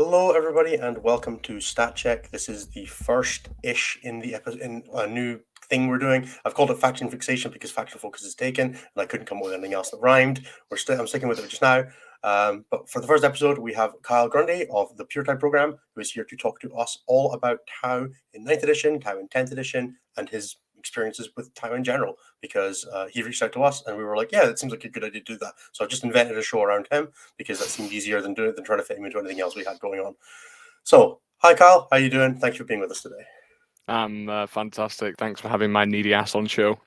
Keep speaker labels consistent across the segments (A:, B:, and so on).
A: Hello, everybody, and welcome to Stat Check. This is the first-ish in the episode in a new thing we're doing. I've called it Faction Fixation because Faction Focus is taken, and I couldn't come up with anything else that rhymed. I'm sticking with it just now. But for the first episode, we have Kyle Grundy of the Puretide program, who is here to talk to us all about Tau in 9th edition, Tau in 10th edition, and his experiences with Tau in general, because he reached out to us and we were like, yeah, it seems like a good idea to do that. So I've just invented a show around him because that seemed easier than trying to fit him into anything else we had going on. So, hi Kyle, how you doing? Thanks for being with us today.
B: I'm fantastic. Thanks for having my needy ass on show.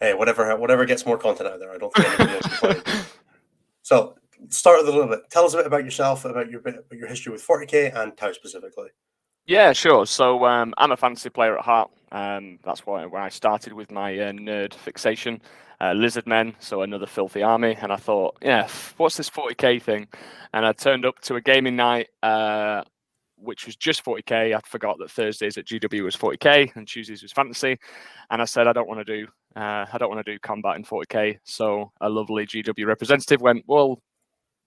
A: Hey, whatever gets more content out there. I don't think anybody else can find. So, start with a little bit. Tell us a bit about yourself, about your history with 40k and Tau specifically.
B: Yeah, sure. So I'm a fantasy player at heart. That's where I started with my nerd fixation. Lizard men, so another filthy army. And I thought, yeah, what's this 40k thing? And I turned up to a gaming night, which was just 40k. I forgot that Thursdays at GW was 40k and Tuesdays was fantasy. And I said, I don't want to do combat in 40k. So a lovely GW representative went, well,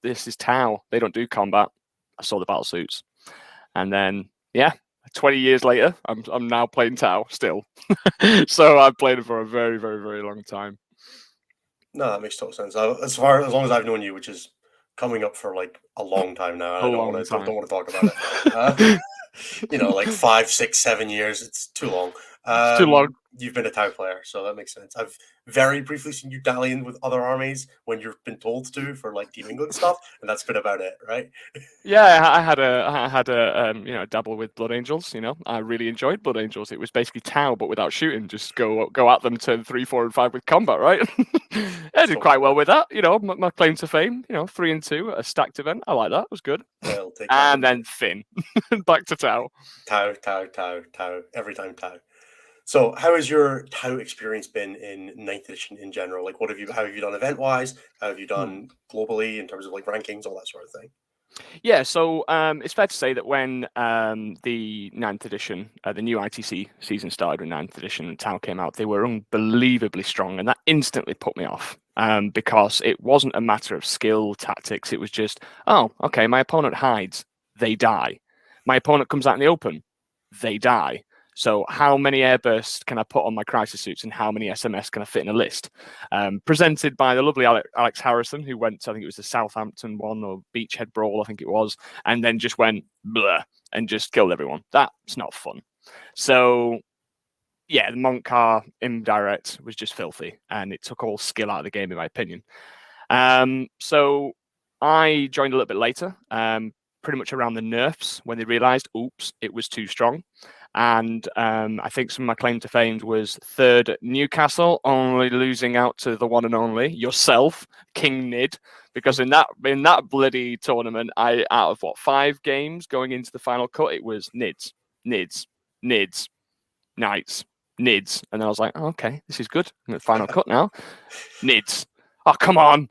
B: this is Tau. They don't do combat. I saw the battle suits, and then 20 years later, I'm now playing Tau still. So I've played it for a very, very, very long time.
A: No, that makes total sense. As long as I've known you, which is coming up for like a long time now, I don't want to talk about it. Like 5, 6, 7 years. It's too long.
B: It's too long.
A: You've been a Tau player, so that makes sense. I've very briefly seen you dallying with other armies when you've been told to for like Team England stuff, and that's been about it, right?
B: Yeah, I had a dabble with Blood Angels. I really enjoyed Blood Angels. It was basically Tau, but without shooting. Just go at them, turn 3, 4, and 5 with combat, right? I did quite well with that. My claim to fame. 3 and 2 at a stacked event. I like that. It was good.
A: I'll take
B: and then Finn, back to Tau.
A: Tau. Every time Tau. So, how has your Tau experience been in 9th edition in general? Like, how have you done event-wise? How have you done globally in terms of like rankings, all that sort of thing?
B: Yeah, so it's fair to say that when the 9th edition, the new ITC season started with 9th edition and Tau came out, they were unbelievably strong, and that instantly put me off because it wasn't a matter of skill, tactics. It was just, oh, okay, my opponent hides, they die. My opponent comes out in the open, they die. So how many airbursts can I put on my crisis suits and how many SMS can I fit in a list? Presented by the lovely Alex Harrison, who went to, I think it was the Southampton one or Beachhead Brawl, I think it was, and then just went blah and just killed everyone. That's not fun. So yeah, the Montcar indirect was just filthy and it took all skill out of the game, in my opinion. So I joined a little bit later, pretty much around the nerfs when they realized, oops, it was too strong. And I think some of my claim to fame was 3rd at Newcastle, only losing out to the one and only yourself, King Nid, because in that bloody tournament, out of 5 games going into the final cut, it was Nids, Knights, Nids, and then I was like, oh, okay, this is good. I'm at the final cut now, Nids. Oh, come on.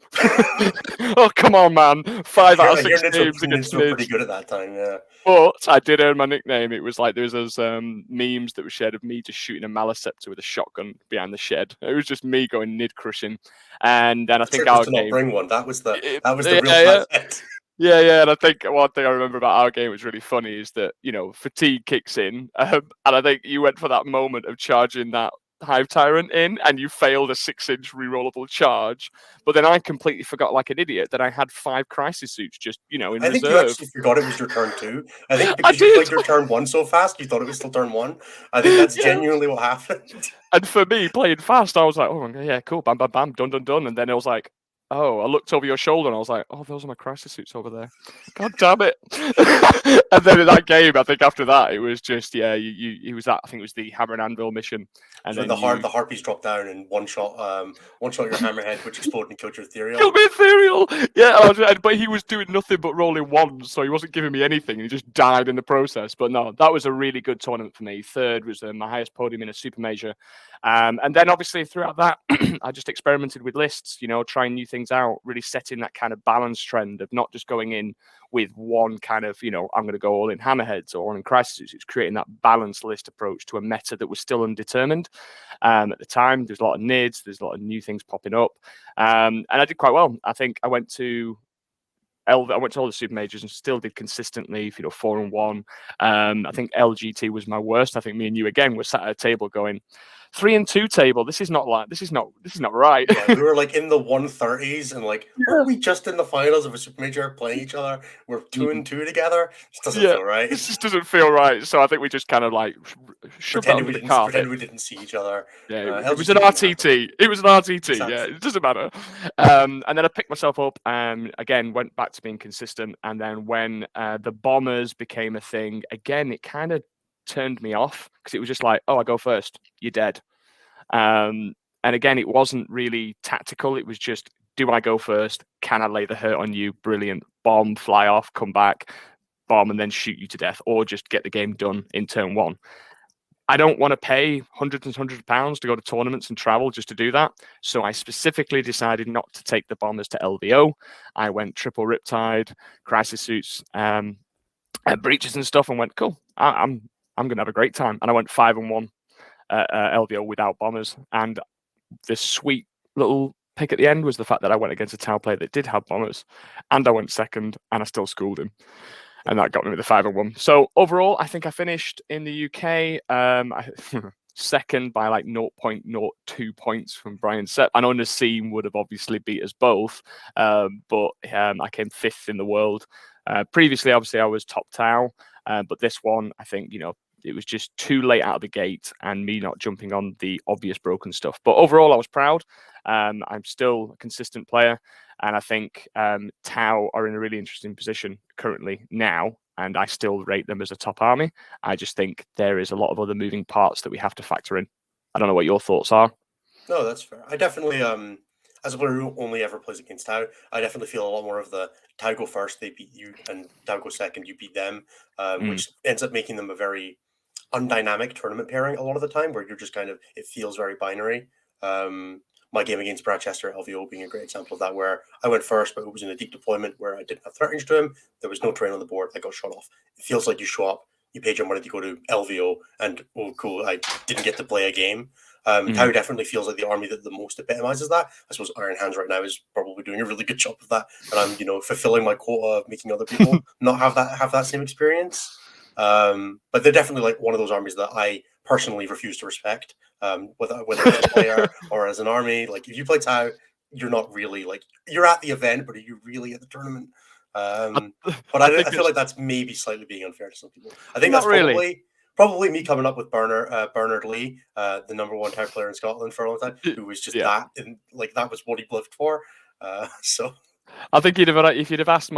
B: Oh, come on, man. 5 out of 6 games against
A: Nids. Were pretty good at that time, yeah.
B: But I did earn my nickname. It was like there was those memes that were shared of me just shooting a Maliceptor with a shotgun behind the shed. It was just me going Nid crushing. And then I think our game...
A: not bring one. That was the real concept.
B: Yeah, and I think one thing I remember about our game was really funny is that, fatigue kicks in. And I think you went for that moment of charging that Hive Tyrant in and you failed a 6-inch rerollable charge, but then I completely forgot like an idiot that I had 5 crisis suits just in reserve.
A: I think you actually forgot it was your turn 2. I think because you played your turn 1 so fast you thought it was still turn 1. I think that's genuinely what happened.
B: And for me playing fast, I was like, oh yeah, cool, bam bam bam, done, and then it was like, oh, I looked over your shoulder and I was like, oh, those are my crisis suits over there. God damn it. And then in that game, I think after that, it was just, he was that, I think it was the Hammer and Anvil mission. And
A: so
B: then
A: the Harpies dropped down and one shot your Hammerhead, which exploded and killed your Ethereal.
B: Killed me Ethereal! Yeah, but he was doing nothing but rolling ones, so he wasn't giving me anything. He just died in the process. But no, that was a really good tournament for me. 3rd was my highest podium in a super major. And then obviously throughout that, I just experimented with lists, trying new things out, really setting that kind of balance trend of not just going in with one kind of, I'm going to go all in Hammerheads or all in Crisis. It's creating that balanced list approach to a meta that was still undetermined. At the time, there's a lot of Nids, there's a lot of new things popping up. And I did quite well. I think I went to I went to all the super majors and still did consistently, 4-1. I think LGT was my worst. I think me and you again were sat at a table going 3-2 table. This is not right.
A: Yeah, we were like in the 130s, and like, weren't we just in the finals of a super major playing each other? We're 2-2 together. This doesn't feel right.
B: This just doesn't feel right. So I think we just kind of like shoved that under the carpet.
A: Pretend we didn't see each other.
B: Yeah, it was an RTT. It was an RTT. Exactly. Yeah, it doesn't matter. And then I picked myself up and again went back to being consistent. And then when the bombers became a thing, again, it kind of turned me off because it was just like, oh, I go first, you're dead. And again, it wasn't really tactical. It was just, do I go first? Can I lay the hurt on you? Brilliant. Bomb, fly off, come back, bomb, and then shoot you to death, or just get the game done in turn one. I don't want to pay hundreds and hundreds of pounds to go to tournaments and travel just to do that. So I specifically decided not to take the bombers to LVO. I went triple Riptide, crisis suits, breaches and stuff, and went, cool, I'm going to have a great time. And I went 5-1 LVO without bombers. And this sweet little pick at the end was the fact that I went against a Tau player that did have bombers, and I went second, and I still schooled him. And that got me with the 5-1. So overall, I think I finished in the UK second by like 0.02 points from Brian Sepp. I know Nassim would have obviously beat us both, but I came fifth in the world. Previously, obviously, I was top Tau, but this one, I think, it was just too late out of the gate and me not jumping on the obvious broken stuff. But overall, I was proud. I'm still a consistent player. And I think Tau are in a really interesting position currently now. And I still rate them as a top army. I just think there is a lot of other moving parts that we have to factor in. I don't know what your thoughts are.
A: No, that's fair. I definitely, as a player who only ever plays against Tau, I definitely feel a lot more of the Tau go first, they beat you, and Tau go second, you beat them, which ends up making them a very undynamic tournament pairing a lot of the time, where you're just kind of, it feels very binary. My game against Bradchester at LVO being a great example of that, where I went first, but it was in a deep deployment where I didn't have threat range to him. There was no terrain on the board. I got shot off. It feels like you show up, you paid your money to go to LVO, and oh, cool, I didn't get to play a game. Tau definitely feels like the army that the most epitomizes that. I suppose Iron Hands right now is probably doing a really good job of that, and I'm fulfilling my quota of making other people not have that same experience. But they're definitely like one of those armies that I personally refuse to respect, whether as a player or as an army. Like, if you play Tau, you're not really like, you're at the event, but are you really at the tournament? But I feel like that's maybe slightly being unfair to some people. I think that's probably me coming up with Bernard Lee, the #1 Tau player in Scotland for a long time, who was just that, and like that was what he lived for. So
B: I think if you'd have asked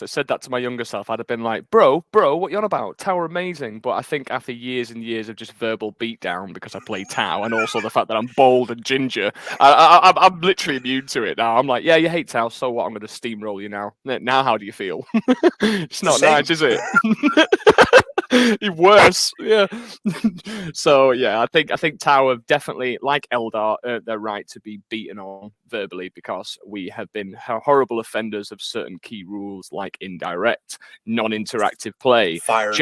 B: said that to my younger self, I'd have been like, bro, what you on about? Tau are amazing. But I think after years and years of just verbal beatdown because I play Tau, and also the fact that I'm bold and ginger, I'm literally immune to it now. I'm like, yeah, you hate Tau, so what? I'm going to steamroll you now. Now, how do you feel? It's not nice, is it? Worse, yeah. So yeah, I think Tau have definitely, like Eldar, they're right to be beaten on verbally because we have been horrible offenders of certain key rules like indirect, non-interactive play,
A: fire and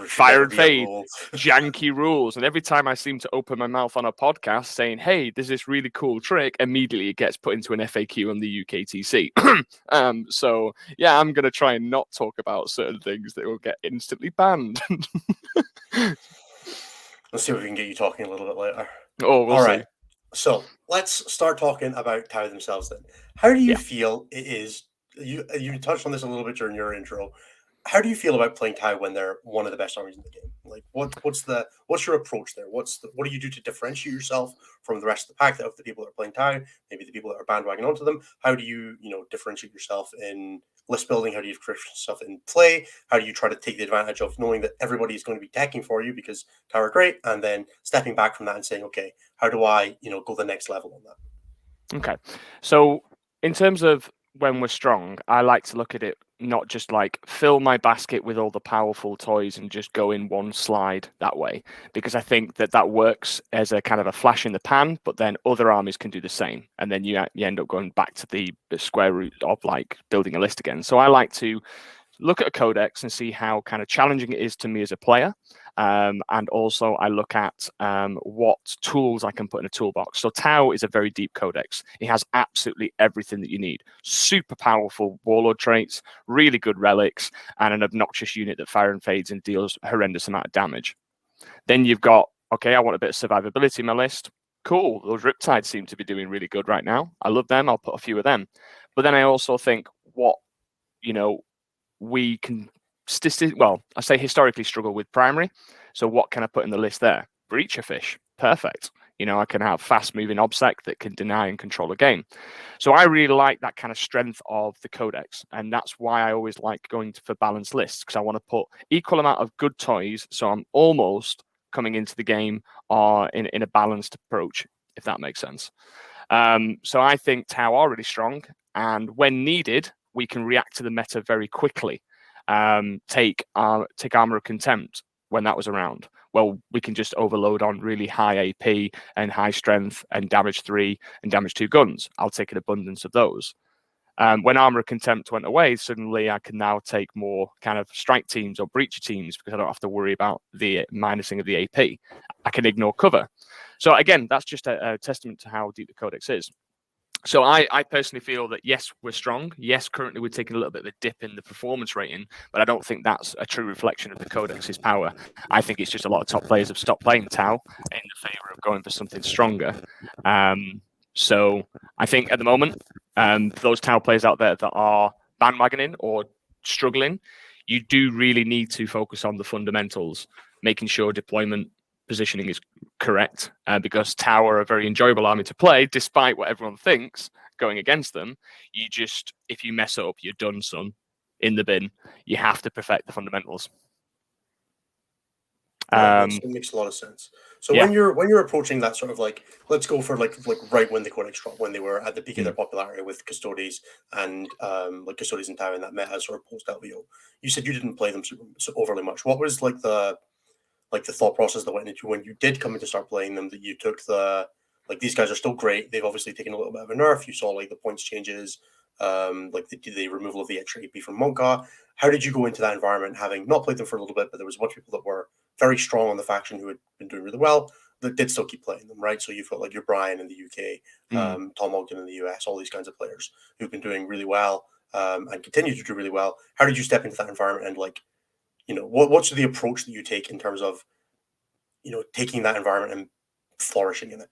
B: fade, janky rules. And every time I seem to open my mouth on a podcast saying, "Hey, there's this really cool trick," immediately it gets put into an FAQ on the UKTC. So yeah, I'm gonna try and not talk about certain things that will get instantly banned.
A: Let's see if we can get you talking a little bit later.
B: Oh, we'll see.
A: So let's start talking about Tau themselves then. How do you feel it is? You touched on this a little bit during your intro. How do you feel about playing Tau when they're one of the best armies in the game? Like, what's your approach there? What do you do to differentiate yourself from the rest of the pack of the people that are playing Tau, maybe the people that are bandwagoning onto them? How do you differentiate yourself in list building? How do you differentiate yourself in play? How do you try to take the advantage of knowing that everybody is going to be decking for you because Tau are great, and then stepping back from that and saying, okay, how do I go the next level on that?
B: Okay, so in terms of when we're strong, I like to look at it not just like fill my basket with all the powerful toys and just go in one slide that way, because I think that works as a kind of a flash in the pan, but then other armies can do the same, and then you end up going back to the square root of like building a list again. So I like to look at a codex and see how kind of challenging it is to me as a player. And also I look at what tools I can put in a toolbox. So Tau is a very deep codex. It has absolutely everything that you need. Super powerful warlord traits, really good relics, and an obnoxious unit that fire and fades and deals a horrendous amount of damage. Then you've got, okay, I want a bit of survivability in my list. Cool, those Riptides seem to be doing really good right now. I love them. I'll put a few of them. But then I also think what, we can I say historically struggle with primary. So what can I put in the list there? Breacher fish, perfect. I can have fast moving obsec that can deny and control a game. So I really like that kind of strength of the codex, and that's why I always like going for balanced lists, because I want to put equal amount of good toys, so I'm almost coming into the game in a balanced approach, if that makes sense. So I think Tau are really strong, and when needed, we can react to the meta very quickly. Take Armor of Contempt when that was around. Well, we can just overload on really high AP and high strength and damage 3 and damage 2 guns. I'll take an abundance of those. When Armor of Contempt went away, suddenly I can now take more kind of strike teams or breacher teams because I don't have to worry about the minusing of the AP. I can ignore cover. So again, that's just a testament to how deep the codex is. So I personally feel that, yes, we're strong. Yes, currently we're taking a little bit of a dip in the performance rating, but I don't think that's a true reflection of the Codex's power. I think it's just a lot of top players have stopped playing Tau in the favor of going for something stronger. So I think at the moment, those Tau players out there that are bandwagoning or struggling, you do really need to focus on the fundamentals, making sure deployment positioning is correct, because Tau are a very enjoyable army to play, despite what everyone thinks going against them. If you mess up, you're done, son. In the bin. You have to perfect the fundamentals.
A: Right, makes a lot of sense. So
B: yeah.
A: when you're approaching that sort of let's go for like right when the Codex dropped, when they were at the peak of their popularity with Custodes and Custodes and Tau in that meta sort of post LVO, you said you didn't play them so overly much. What was the thought process that went into when you did come in to start playing them, that you took these guys are still great. They've obviously taken a little bit of a nerf. You saw the points changes, the removal of the extra AP from Monka. How did you go into that environment, having not played them for a little bit, but there was a bunch of people that were very strong on the faction who had been doing really well that did still keep playing them, right? So you've got your Brian in the UK, Tom Ogden in the US, all these kinds of players who've been doing really well and continue to do really well. How did you step into that environment and what's the approach that you take in terms of, taking that environment and flourishing in it?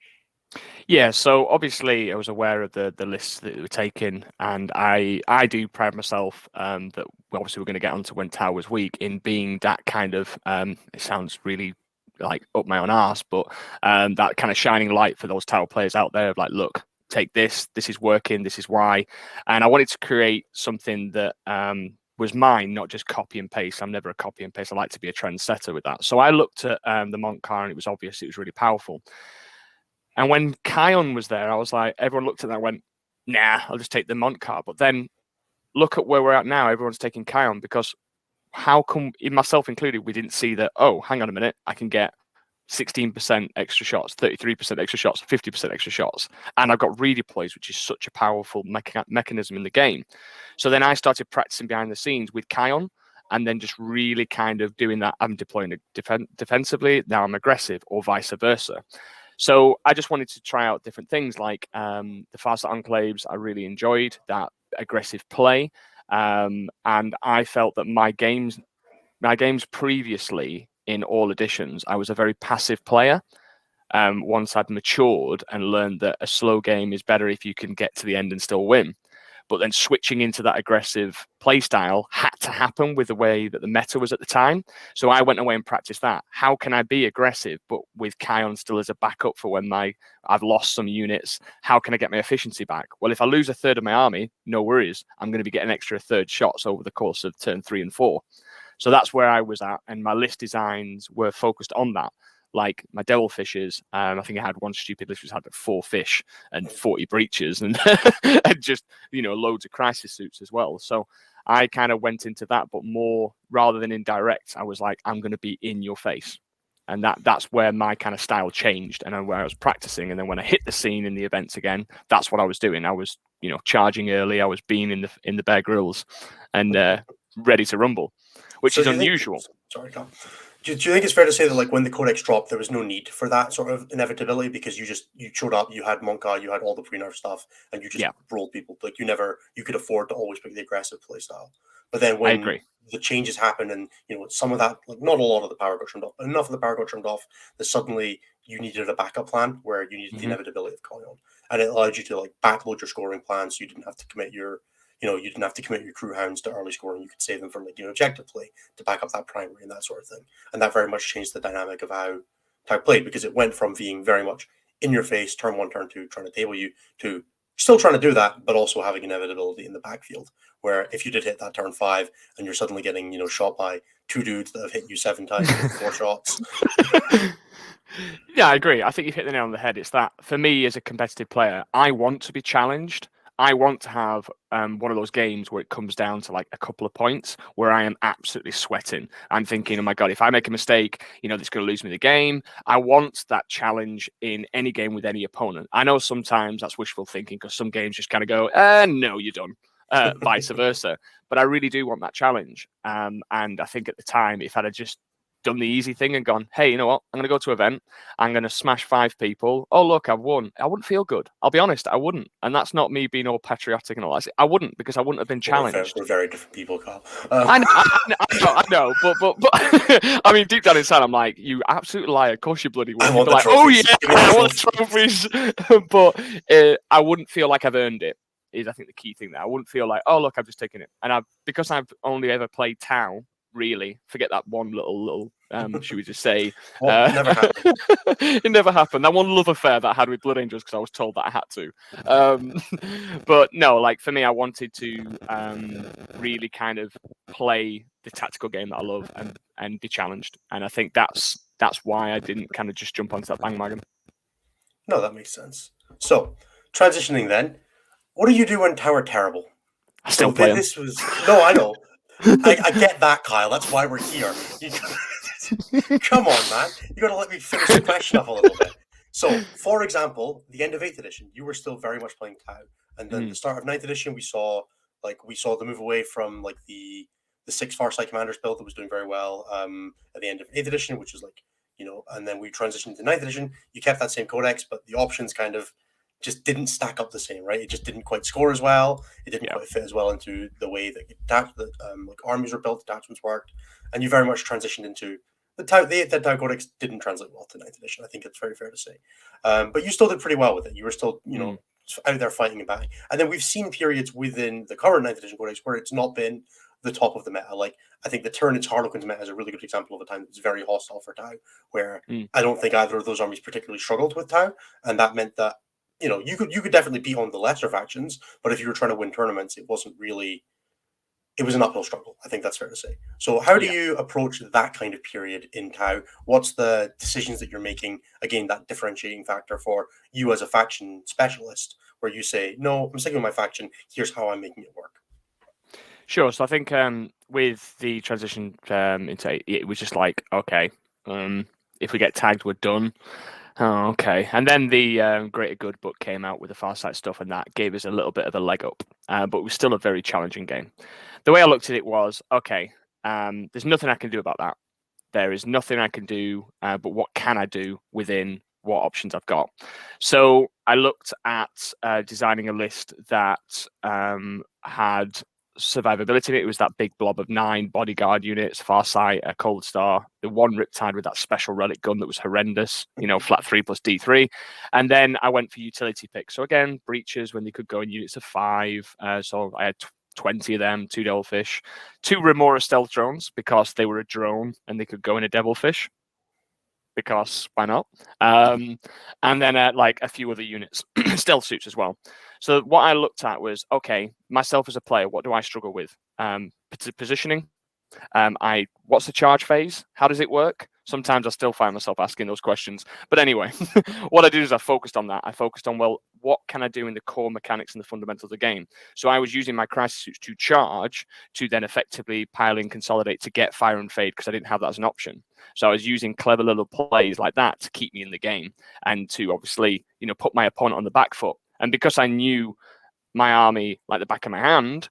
B: Yeah, so obviously I was aware of the lists that were taken, and I do pride myself that obviously we're going to get onto when Tau was weak in being that kind of it sounds really like up my own arse, but that kind of shining light for those Tau players out there of look, take this is working, this is why. And I wanted to create something that was mine, not just copy and paste. I'm never a copy and paste. I like to be a trendsetter with that. So I looked at the Monk car, and it was obvious it was really powerful. And when Kion was there, I was like, everyone looked at that and went, nah, I'll just take the Monk car. But then look at where we're at now. Everyone's taking Kion, because how come, myself included, we didn't see that, oh, hang on a minute, I can get 16% extra shots, 33% extra shots, 50% extra shots. And I've got redeploys, which is such a powerful mechanism in the game. So then I started practicing behind the scenes with Kion, and then just really kind of doing that. I'm deploying defensively, now I'm aggressive, or vice versa. So I just wanted to try out different things, like the Farsight Enclaves. I really enjoyed that aggressive play. And I felt that my games previously in all editions, I was a very passive player. Once I'd matured and learned that a slow game is better if you can get to the end and still win. But then switching into that aggressive play style had to happen with the way that the meta was at the time. So I went away and practiced that. How can I be aggressive, but with Kion still as a backup for when I've lost some units? How can I get my efficiency back? Well, if I lose a third of my army, no worries. I'm going to be getting extra third shots over the course of turn 3 and 4. So that's where I was at. And my list designs were focused on that. Like my devil fishes, I think I had one stupid list which had 4 fish and 40 breaches and, and just, loads of crisis suits as well. So I kind of went into that, but more rather than indirect, I was like, I'm going to be in your face. And that's where my kind of style changed, and where I was practicing. And then when I hit the scene in the events again, that's what I was doing. I was, charging early. I was being in the Bear Grylls, and ready to rumble, which
A: So
B: is
A: do you think?
B: unusual.
A: Sorry, Carl. Do you think it's fair to say that like when the codex dropped, there was no need for that sort of inevitability because you showed up, you had Monka, you had all the pre-nerf stuff, and you just
B: Yeah,
A: rolled people. Like you could afford to always pick the aggressive play style. But then
B: I
A: when
B: agree.
A: the changes happened and some of that, like not a lot of the power got turned off, but enough of the power got turned off that suddenly you needed a backup plan where you needed the inevitability of calling on, and it allowed you to like backload your scoring plan so you didn't have to commit your you didn't have to commit your crew hounds to early scoring. You could save them for like objective play to back up that primary and that sort of thing. And that very much changed the dynamic of how played because it went from being very much in your face, turn one, turn two, trying to table you, to still trying to do that, but also having inevitability in the backfield. Where if you did hit that turn 5 and you're suddenly getting shot by 2 dudes that have hit you 7 times with 4 shots.
B: Yeah, I agree. I think you've hit the nail on the head. It's that for me as a competitive player, I want to be challenged. I want to have one of those games where it comes down to like a couple of points where I am absolutely sweating. I'm thinking, oh my God, if I make a mistake, this is going to lose me the game. I want that challenge in any game with any opponent. I know sometimes that's wishful thinking because some games just kind of go, no, you're done. Vice versa. But I really do want that challenge. And I think at the time, if I'd have just done the easy thing and gone, hey, you know what? I'm going to go to an event. I'm going to smash 5 people. Oh, look, I've won. I wouldn't feel good. I'll be honest, I wouldn't. And that's not me being all patriotic and all that. I wouldn't because I wouldn't have been challenged.
A: We're very different people, Carl.
B: I know, but I mean, deep down inside, I'm like, you absolute liar. Of course you bloody would.
A: I want
B: You'd be like,
A: trophies.
B: oh yeah, I want trophies. But I wouldn't feel like I've earned it. Is I think the key thing there. I wouldn't feel like, oh look, I've just taken it. And because I've only ever played Tau, really, forget that one little should we just say
A: never happened.
B: It never happened. That one love affair that I had with Blood Angels because I was told that I had to. But no, like for me, I wanted to really kind of play the tactical game that I love and be challenged. And I think that's why I didn't kind of just jump onto that bandwagon.
A: No, that makes sense. So transitioning then, what do you do when Tower terrible?
B: I still play them.
A: This was I know. I get that, Kyle. That's why we're here. Come on, man. You got to let me finish the question off a little bit. So, for example, the end of 8th edition, you were still very much playing Tau, and then the start of 9th edition, we saw the move away from like the 6 Farsight Commanders build that was doing very well at the end of 8th edition, which was like and then we transitioned to 9th edition. You kept that same codex, but the options kind of just didn't stack up the same, right? It just didn't quite score as well. It didn't quite fit as well into the way that like armies were built, detachments worked, and you very much transitioned into the Tau Codex didn't translate well to 9th edition. I think it's very fair to say, but you still did pretty well with it. You were still out there fighting and banging, and then we've seen periods within the current 9th edition Codex where it's not been the top of the meta. Like I think the Tyranids Harlequins meta is a really good example of a time that was very hostile for Tau, where I don't think either of those armies particularly struggled with Tau, and that meant that you could definitely beat on the lesser factions, but if you were trying to win tournaments, it was an uphill struggle. I think that's fair to say. So how do you approach that kind of period in Tau? What's the decisions that you're making? Again, that differentiating factor for you as a faction specialist, where you say, no, I'm sticking with my faction. Here's how I'm making it work.
B: Sure. So I think with the transition into it was just like, okay, if we get tagged, we're done. Oh, okay. And then the Greater Good book came out with the Farsight stuff, and that gave us a little bit of a leg up. But it was still a very challenging game. The way I looked at it was, okay, there's nothing I can do about that. There is nothing I can do, but what can I do within what options I've got? So I looked at designing a list that had survivability in it. It was that big blob of 9 bodyguard units, Farsight, a Cold Star, the one Riptide with that special relic gun that was horrendous, flat 3 plus D3. And then I went for utility picks. So again, breaches when they could go in units of 5. So I had 20 of them, 2 Devilfish, 2 Remora stealth drones because they were a drone and they could go in a Devilfish. Because why not? And then like a few other units, stealth suits as well. So what I looked at was, okay, myself as a player, what do I struggle with? Positioning. What's the charge phase? How does it work? Sometimes I still find myself asking those questions. But anyway, what I did is I focused on that. I focused on, well, what can I do in the core mechanics and the fundamentals of the game? So I was using my crisis suits to charge to then effectively pile in, consolidate to get fire and fade because I didn't have that as an option. So I was using clever little plays like that to keep me in the game and to obviously, put my opponent on the back foot. And because I knew my army like the back of my hand,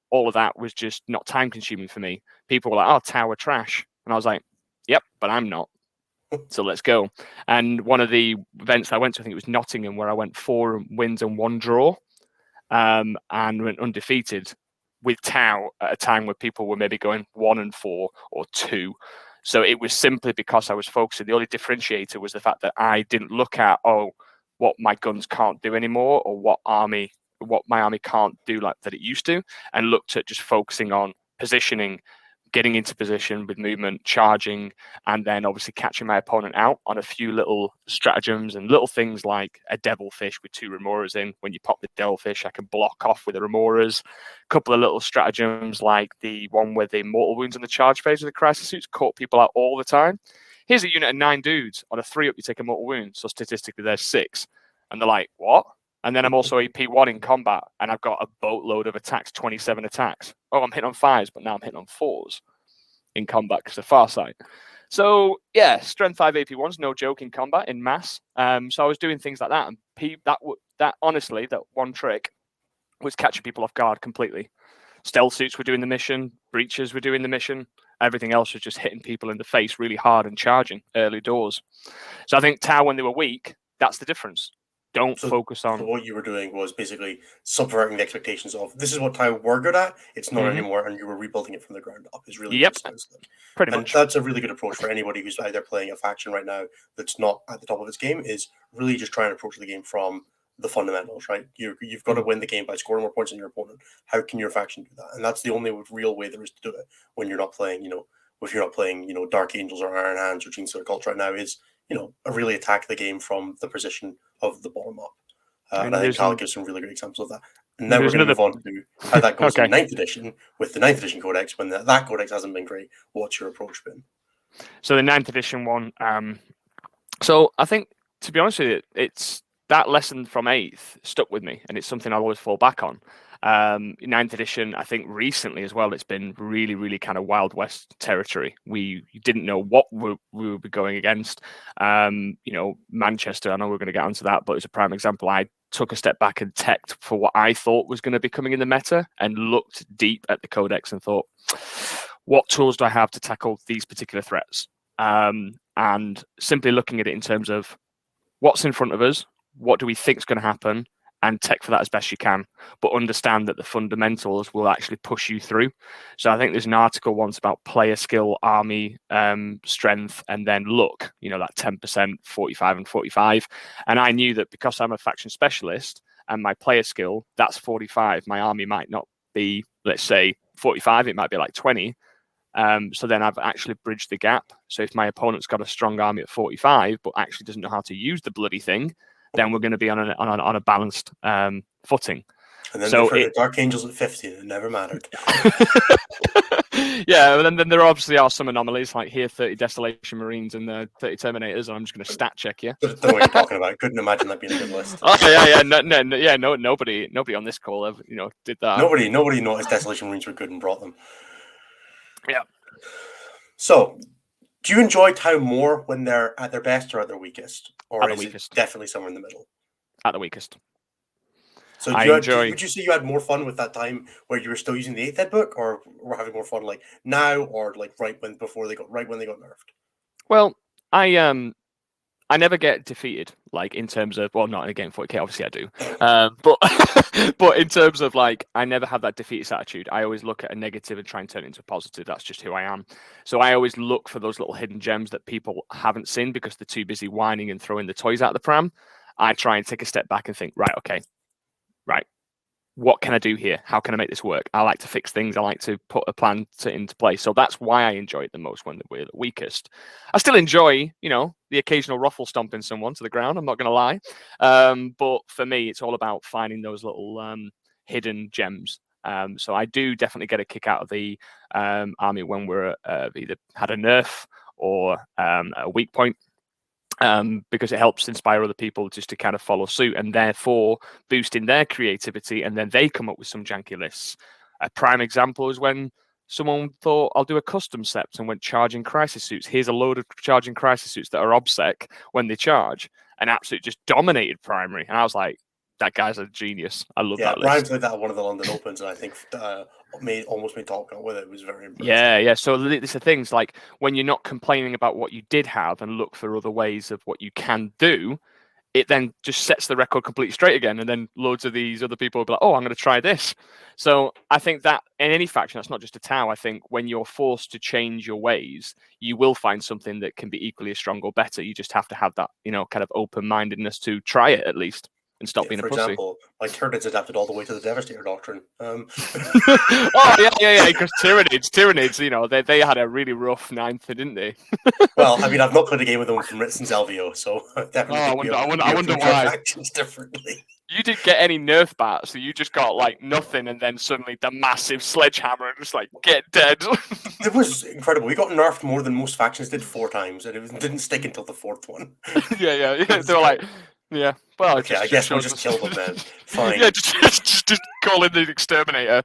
B: all of that was just not time consuming for me. People were like, "Oh, Tower trash," and I was like, "Yep, but I'm not." So let's go. And one of the events I went to, I think it was Nottingham, where I went 4 wins and 1 draw, and went undefeated with Tau at a time where people were maybe going 1 and 4 or 2. So it was simply because I was focusing. The only differentiator was the fact that I didn't look at, what my guns can't do anymore, or what my army can't do like that it used to, and looked at just focusing on positioning, getting into position with movement, charging, and then obviously catching my opponent out on a few little stratagems and little things like a devilfish with 2 remoras in. When you pop the devilfish, I can block off with the remoras. A couple of little stratagems like the one where the mortal wounds in the charge phase of the crisis suits caught people out all the time. Here's a unit of 9 dudes. On a 3-up, you take a mortal wound. So statistically, there's 6. And they're like, what? And then I'm also AP1 in combat, and I've got a boatload of attacks, 27 attacks. Oh, I'm hitting on 5s, but now I'm hitting on 4s in combat because of far side. So yeah, strength 5 AP1's no joke in combat in mass. So I was doing things like that, and that honestly, that one trick was catching people off guard completely. Stealth suits were doing the mission, breaches were doing the mission. Everything else was just hitting people in the face really hard and charging early doors. So I think Tau, when they were weak, that's the difference. Don't focus on.
A: So what you were doing was basically subverting the expectations of this is what Tau were good at. It's not anymore, and you were rebuilding it from the ground up. Is really what it sounds like.
B: Pretty
A: and
B: much.
A: That's a really good approach for anybody who's either playing a faction right now that's not at the top of its game. Is really just trying to approach the game from the fundamentals, right? You've got to win the game by scoring more points than your opponent. How can your faction do that? And that's the only real way there is to do it when you're not playing, if you're not playing, Dark Angels or Iron Hands or Gene Sword Cults right now, is, really attack the game from the position of the bottom up. And I think Kyle gives some really great examples of that. And now we're going to move on to how that goes in 9th edition with the 9th edition codex. When that codex hasn't been great, what's your approach been?
B: So the 9th edition one. So I think, to be honest with you, it's that lesson from 8th stuck with me, and it's something I'll always fall back on. 9th edition, I think recently as well, it's been really, really kind of Wild West territory. We didn't know what we would be going against. Manchester, I know we're going to get onto that, but it's a prime example. I took a step back and teched for what I thought was going to be coming in the meta, and looked deep at the codex and thought, what tools do I have to tackle these particular threats? And simply looking at it in terms of what's in front of us, what do we think is going to happen, and tech for that as best you can, but understand that the fundamentals will actually push you through. So I think there's an article once about player skill, army strength, and then luck, that 10%, 45 and 45. And I knew that because I'm a faction specialist and my player skill, that's 45. My army might not be, let's say, 45, it might be like 20. So then I've actually bridged the gap. So if my opponent's got a strong army at 45, but actually doesn't know how to use the bloody thing, then we're going to be on a balanced footing.
A: And then the Dark Angels at 50, it never mattered.
B: Yeah, and then there obviously are some anomalies, like here 30 Desolation Marines and 30 Terminators, and I'm just going to stat check you.
A: Don't know what you're talking about. Couldn't imagine that being a good list.
B: Oh yeah, nobody on this call ever, did that.
A: Nobody noticed Desolation Marines were good and brought them.
B: Yeah.
A: So, do you enjoy Tau more when they're at their best or at their weakest? Or is it definitely somewhere in the middle?
B: At the weakest.
A: So would you say you had more fun with that time where you were still using the 8th ed book, or were having more fun like now, or like right when they got nerfed?
B: Well, I never get defeated, like in terms of, well, not in a game 40k, obviously I do, but in terms of like, I never have that defeatist attitude. I always look at a negative and try and turn it into a positive. That's just who I am. So I always look for those little hidden gems that people haven't seen because they're too busy whining and throwing the toys out of the pram. I try and take a step back and think, right, what can I do here? How can I make this work? I like to fix things. I like to put a plan into place. So that's why I enjoy it the most when we're the weakest. I still enjoy, the occasional ruffle stomping someone to the ground. I'm not going to lie. But for me, it's all about finding those little hidden gems. So I do definitely get a kick out of the army when we're either had a nerf or a weak point. Because it helps inspire other people just to kind of follow suit and therefore boosting their creativity, and then they come up with some janky lists. A prime example is when someone thought, I'll do a custom sept and went charging crisis suits. Here's a load of charging crisis suits that are obsec when they charge, and absolutely just dominated primary. And I was like, that guy's a genius. I love
A: Yeah,
B: that
A: Ryan
B: list.
A: played that at one of the London Opens, and I think almost made Top Gun with it. It was very impressive.
B: Yeah. So it's the things like when you're not complaining about what you did have and look for other ways of what you can do, it then just sets the record completely straight again. And then loads of these other people will be like, oh, I'm going to try this. So I think that in any faction, that's not just a Tau. I think when you're forced to change your ways, you will find something that can be equally as strong or better. You just have to have that, kind of open-mindedness to try it at least and stop being a
A: For
B: pussy.
A: example, my Turnids adapted all the way to the Devastator Doctrine.
B: Oh, yeah. Because Tyranids, they had a really rough ninth, didn't they?
A: Well, I mean, I've not played a game with them from Ritz and Zelvio, so I definitely think
B: I
A: we
B: wonder
A: approach our
B: why.
A: factions differently.
B: You didn't get any nerf bats, so you just got like nothing, and then suddenly the massive sledgehammer and just like get dead.
A: It was incredible. We got nerfed more than most factions did 4 times, and it didn't stick until the 4th one.
B: yeah. They were like, yeah. Well,
A: okay, I guess we'll just kill them then. Fine.
B: Yeah, just call in the exterminator.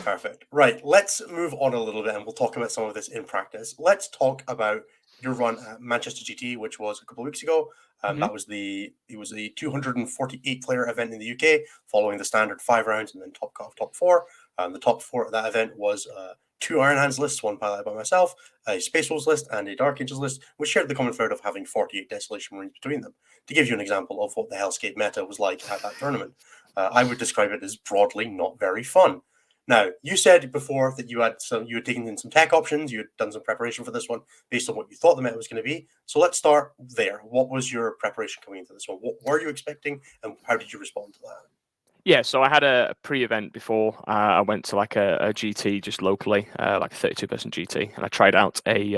A: Perfect. Right, let's move on a little bit, and we'll talk about some of this in practice. Let's talk about your run at Manchester GT, which was a couple of weeks ago. That was it was a 248 player event in the UK, following the standard 5 rounds and then top cut of top 4. The top 4 of that event was 2 Iron Hands lists, one piloted by myself, a Space Wolves list, and a Dark Angels list, which shared the common thread of having 48 Desolation Marines between them. To give you an example of what the Hellscape meta was like at that tournament, I would describe it as broadly not very fun. Now, you said before that you had taken in some tech options, you had done some preparation for this one based on what you thought the meta was going to be. So let's start there. What was your preparation coming into this one? What were you expecting, and how did you respond to that?
B: Yeah, so I had a pre-event before. I went to like a GT just locally, like a 32-person GT, and I tried out a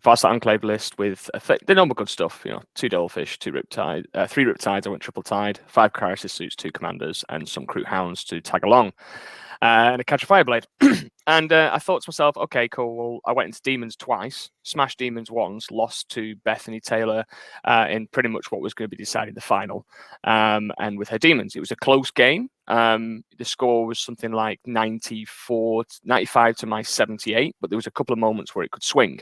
B: Farsight Enclave list with the normal good stuff, 2 Devilfish, 3 Riptides, I went triple tide, 5 Crisis Suits, 2 Commanders, and some Crew Hounds to tag along, and a Catch a Fireblade. And I thought to myself, okay, cool. Well, I went into Demons twice, smashed Demons once, lost to Bethany Taylor in pretty much what was going to be decided the final. And with her Demons, it was a close game. The score was something like 95 to my 78, but there was a couple of moments where it could swing.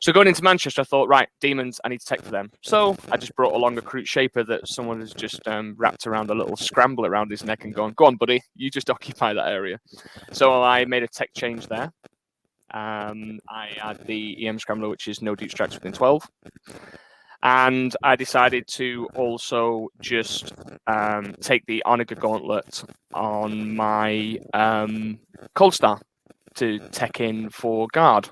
B: So going into Manchester, I thought, right, Demons, I need to take for them. So I just brought along a Crute Shaper that someone has just wrapped around a little scramble around his neck and gone, go on, buddy, you just occupy that area. So I made a tech change there. I had the EM Scrambler, which is no deep strikes within 12. And I decided to also just take the Onager Gauntlet on my Cold Star to tech in for guard.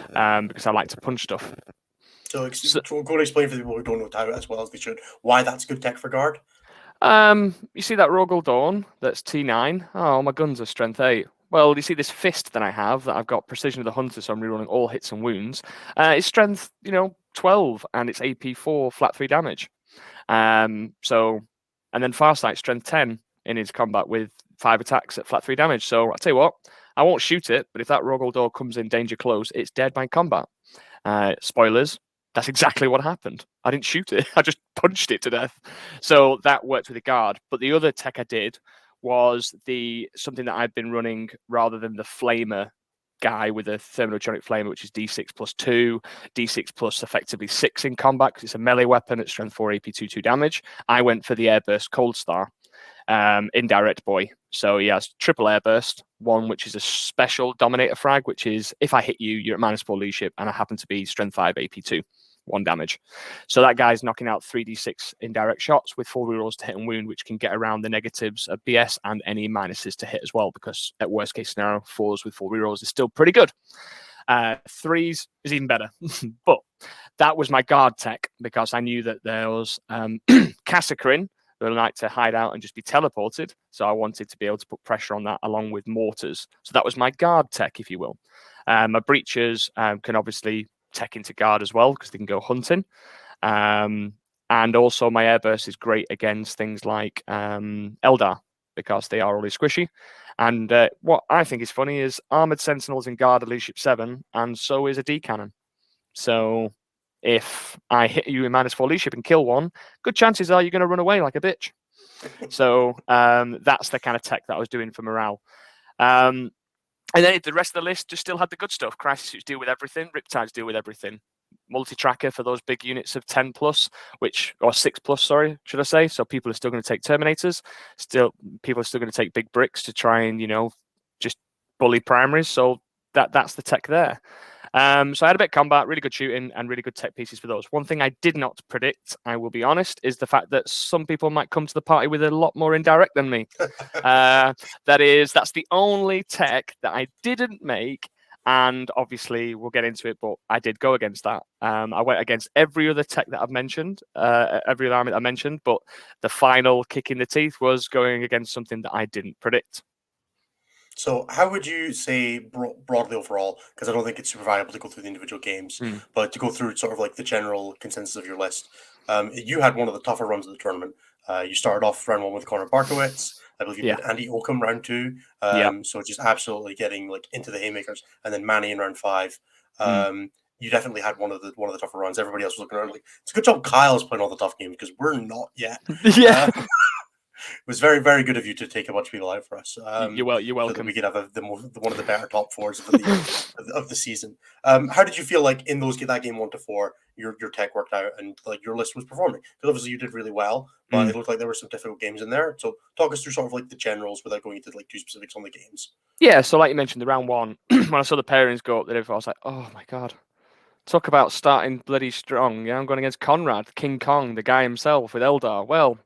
B: Because I like to punch stuff.
A: So go and explain for the people who don't know Tau as well as they should why that's good tech for guard.
B: You see that Rogel Dawn that's T9? Oh, my guns are strength 8. Well, you see this fist that I have that I've got Precision of the Hunter, so I'm rerolling all hits and wounds. It's strength, 12, and it's AP 4 flat 3 damage. And then Farsight strength 10 in his combat with 5 attacks at flat 3 damage. So I'll tell you what, I won't shoot it, but if that Rogel Door comes in danger close, it's dead by combat. Spoilers, that's exactly what happened. I didn't shoot it. I just punched it to death. So that worked with the guard. But the other tech I did was something that I've been running rather than the Flamer guy with a thermogenic flamer, which is D6 plus 2, D6 plus effectively 6 in combat because it's a melee weapon at strength 4 AP 2 damage. I went for the Airburst Cold Star. Indirect boy. So he has triple airburst, one which is a special dominator frag, which is if I hit you, you're at -4 leadership, and I happen to be strength 5 AP2, 1 damage. So that guy's knocking out 3d6 indirect shots with 4 rerolls to hit and wound, which can get around the negatives of BS and any minuses to hit as well, because at worst case scenario, 4s with 4 rerolls is still pretty good. 3s is even better. But that was my guard tech, because I knew that there was Cassacrin who like to hide out and just be teleported. So I wanted to be able to put pressure on that along with mortars. So that was my guard tech, if you will. My breachers can obviously tech into guard as well because they can go hunting. And also my airburst is great against things like Eldar because they are always squishy. And what I think is funny is armored sentinels in guard are leadership 7, and so is a D cannon. So if I hit you in -4 leadership and kill one, good chances are you're going to run away like a bitch. So that's the kind of tech that I was doing for morale. And then the rest of the list just still had the good stuff. Crisis Suits deal with everything. Riptides deal with everything. multi-tracker for those big units of 10 plus, or 6 plus, sorry, should I say. So people are still going to take Terminators. People are still going to take big bricks to try and, just bully primaries. So that's the tech there. So I had a bit of combat, really good shooting, and really good tech pieces for those. One thing I did not predict, I will be honest, is the fact that some people might come to the party with a lot more indirect than me. That's the only tech that I didn't make. And obviously, we'll get into it, but I did go against that. I went against every other tech that I've mentioned, every other army that I mentioned, but the final kick in the teeth was going against something that I didn't predict.
A: So, how would you say broadly overall? Because I don't think it's super valuable to go through the individual games, but to go through sort of like the general consensus of your list. You had one of the tougher runs of the tournament. You started off round one with Connor Barkowitz. I believe you played Andy Oakham round two. So just absolutely getting like into the haymakers, and then Manny in round five. You definitely had one of the tougher runs. Everybody else was looking around like, it's a good job Kyle's playing all the tough games because we're not yet.
B: Yeah.
A: It was very, very good of you to take a bunch of people out for us.
B: You're welcome.
A: So that we could have one of the better top fours of the season. How did you feel like in that game 1-4, your tech worked out and like your list was performing? Because obviously you did really well, but it looked like there were some difficult games in there. So talk us through sort of like the generals without going into like too specifics on the games.
B: Yeah, so like you mentioned, the round one, when I saw the pairings go up there, I was like, oh my god. Talk about starting bloody strong. Yeah, I'm going against Conrad, King Kong, the guy himself with Eldar. Well,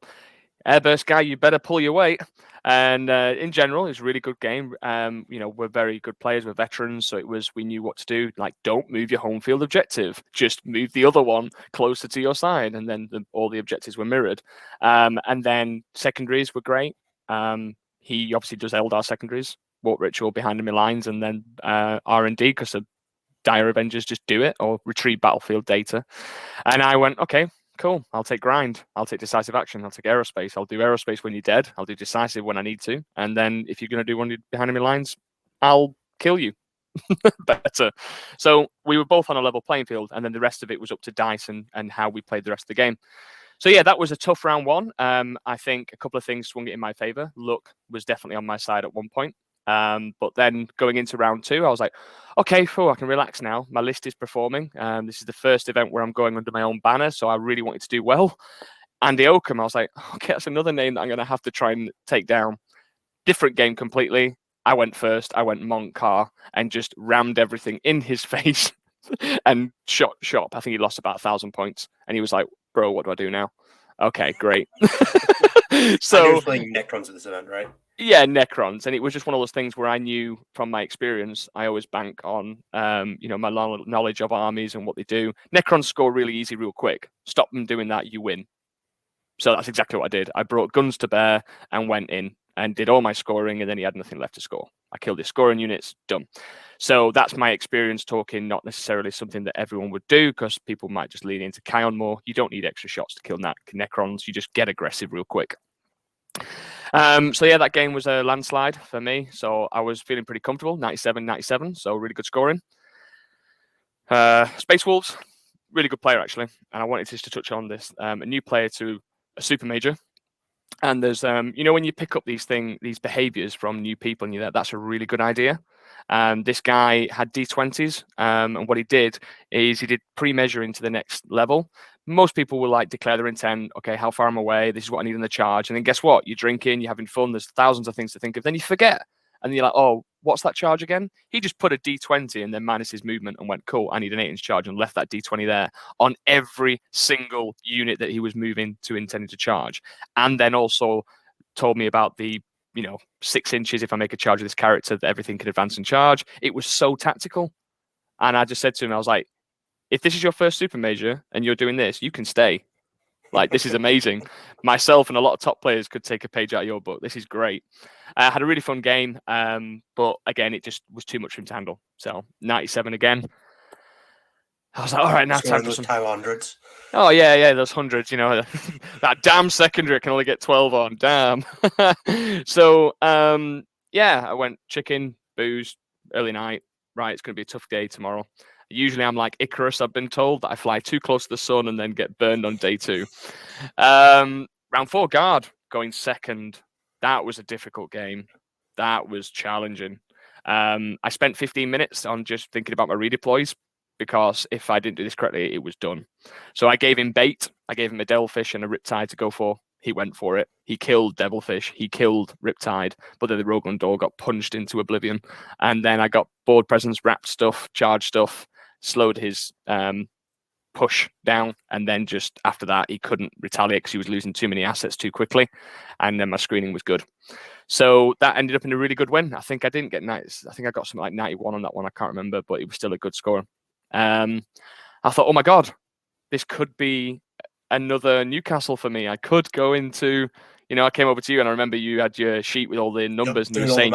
B: Airburst guy, you better pull your weight. And in general, it's a really good game. We're very good players. We're veterans, so we knew what to do. Like, don't move your home field objective. Just move the other one closer to your side, and then all the objectives were mirrored. And then secondaries were great. He obviously does Eldar secondaries, Walk Ritual behind enemy lines, and then R&D because of Dire Avengers just do it or retrieve battlefield data. And I went, okay, cool. I'll take grind. I'll take decisive action. I'll take aerospace. I'll do aerospace when you're dead. I'll do decisive when I need to. And then if you're going to do one behind enemy lines, I'll kill you better. So we were both on a level playing field. And then the rest of it was up to dice and how we played the rest of the game. So yeah, that was a tough round one. I think a couple of things swung it in my favor. Luck was definitely on my side at one point. But then going into round two, I was like, okay, I can relax now. My list is performing. This is the first event where I'm going under my own banner, so I really wanted to do well. Andy Oakham, I was like, okay, that's another name that I'm going to have to try and take down. Different game completely. I went first. I went Monk Car and just rammed everything in his face and shot. I think he lost about 1,000 points. And he was like, bro, what do I do now? Okay, great.
A: So you're playing Necrons at this event, right?
B: Yeah, Necrons, and it was just one of those things where I knew from my experience, I always bank on, my knowledge of armies and what they do. Necrons score really easy, real quick. Stop them doing that, you win. So that's exactly what I did. I brought guns to bear and went in and did all my scoring, and then he had nothing left to score. I killed his scoring units, done. So that's my experience talking, not necessarily something that everyone would do because people might just lean into Kion more. You don't need extra shots to kill Necrons. You just get aggressive real quick. So yeah, that game was a landslide for me. So I was feeling pretty comfortable, 97-97. So really good scoring. Space Wolves, really good player actually. And I wanted just to touch on this. A new player to a super major. And there's, when you pick up these behaviors from new people, and you're there, that's a really good idea. This guy had D20s, and what he did is he did pre-measure into the next level. Most people will like declare their intent. Okay, how far I'm away. This is what I need in the charge. And then guess what? You're drinking, you're having fun. There's thousands of things to think of. Then you forget, and you're like, oh, what's that charge again? He just put a D20 and then minus his movement and went, cool, I need an 8-inch charge, and left that D20 there on every single unit that he was moving to intending to charge. And then also told me about the 6 inches if I make a charge of this character that everything can advance and charge. It was so tactical. And I just said to him, I was like, if this is your first super major and you're doing this, you can stay. Like, this is amazing. Myself and a lot of top players could take a page out of your book. This is great. I had a really fun game, but again, it just was too much for him to handle. So 97 again. I was like, all right, now time for some
A: hundreds.
B: Oh yeah, those hundreds. That damn secondary can only get 12 on. Damn. So I went chicken, booze, early night. Right, it's going to be a tough day tomorrow. Usually I'm like Icarus. I've been told that I fly too close to the sun and then get burned on day 2. Round 4 guard going second. That was a difficult game. That was challenging. I spent 15 minutes on just thinking about my redeploys. because if I didn't do this correctly, it was done. So I gave him bait. I gave him a Devilfish and a Riptide to go for. He went for it. He killed Devilfish. He killed Riptide. But then the Rogue Door got punched into oblivion. And then I got board presence, wrapped stuff, charged stuff, slowed his push down. And then just after that, he couldn't retaliate because he was losing too many assets too quickly. And then my screening was good. So that ended up in a really good win. I think I didn't get 90. I think I got something like 91 on that one. I can't remember, but it was still a good score. I thought, oh my God, this could be another Newcastle for me. I could go into, I came over to you and I remember you had your sheet with all the numbers and you were saying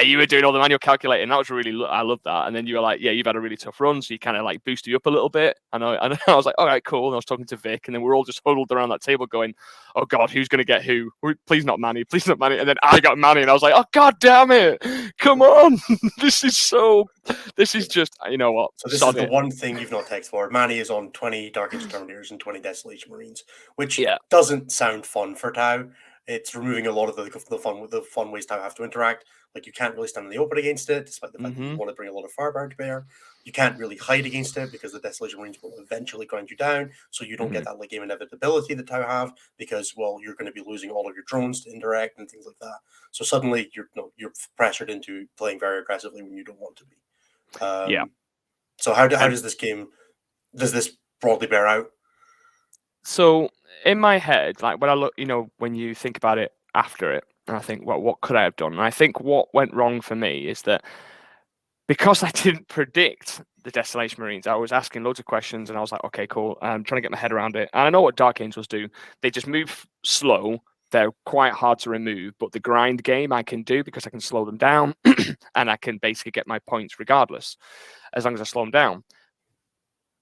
B: you were doing all the manual calculating. That was really, I love that. And then you were like, yeah, you've had a really tough run. So you kind of like boosted you up a little bit. And I was like, all right, cool. And I was talking to Vic and then we're all just huddled around that table going, oh God, who's going to get who? Please not Manny, please not Manny. And then I got Manny and I was like, oh God damn it. Come on. This is just, you know what?
A: So this is the one thing you've not texted for. Manny is on 20 Dark Age Terminators and 20 Desolation Marines, which doesn't sound fun for Tau. It's removing a lot of the fun ways Tau have to interact. Like, you can't really stand in the open against it, despite the fact that you want to bring a lot of firepower to bear. You can't really hide against it because the Desolation Marines will eventually grind you down, so you don't get that late game inevitability that Tau have because, well, you're going to be losing all of your drones to indirect and things like that. So suddenly you're pressured into playing very aggressively when you don't want to be. So how does this broadly bear out?
B: So in my head, like when I look, when you think about it after it, and I think, well, what could I have done? And I think what went wrong for me is that because I didn't predict the Desolation Marines, I was asking loads of questions and I was like, okay, cool. I'm trying to get my head around it. And I know what Dark Angels do. They just move slow. They're quite hard to remove, but the grind game I can do because I can slow them down and I can basically get my points regardless, as long as I slow them down.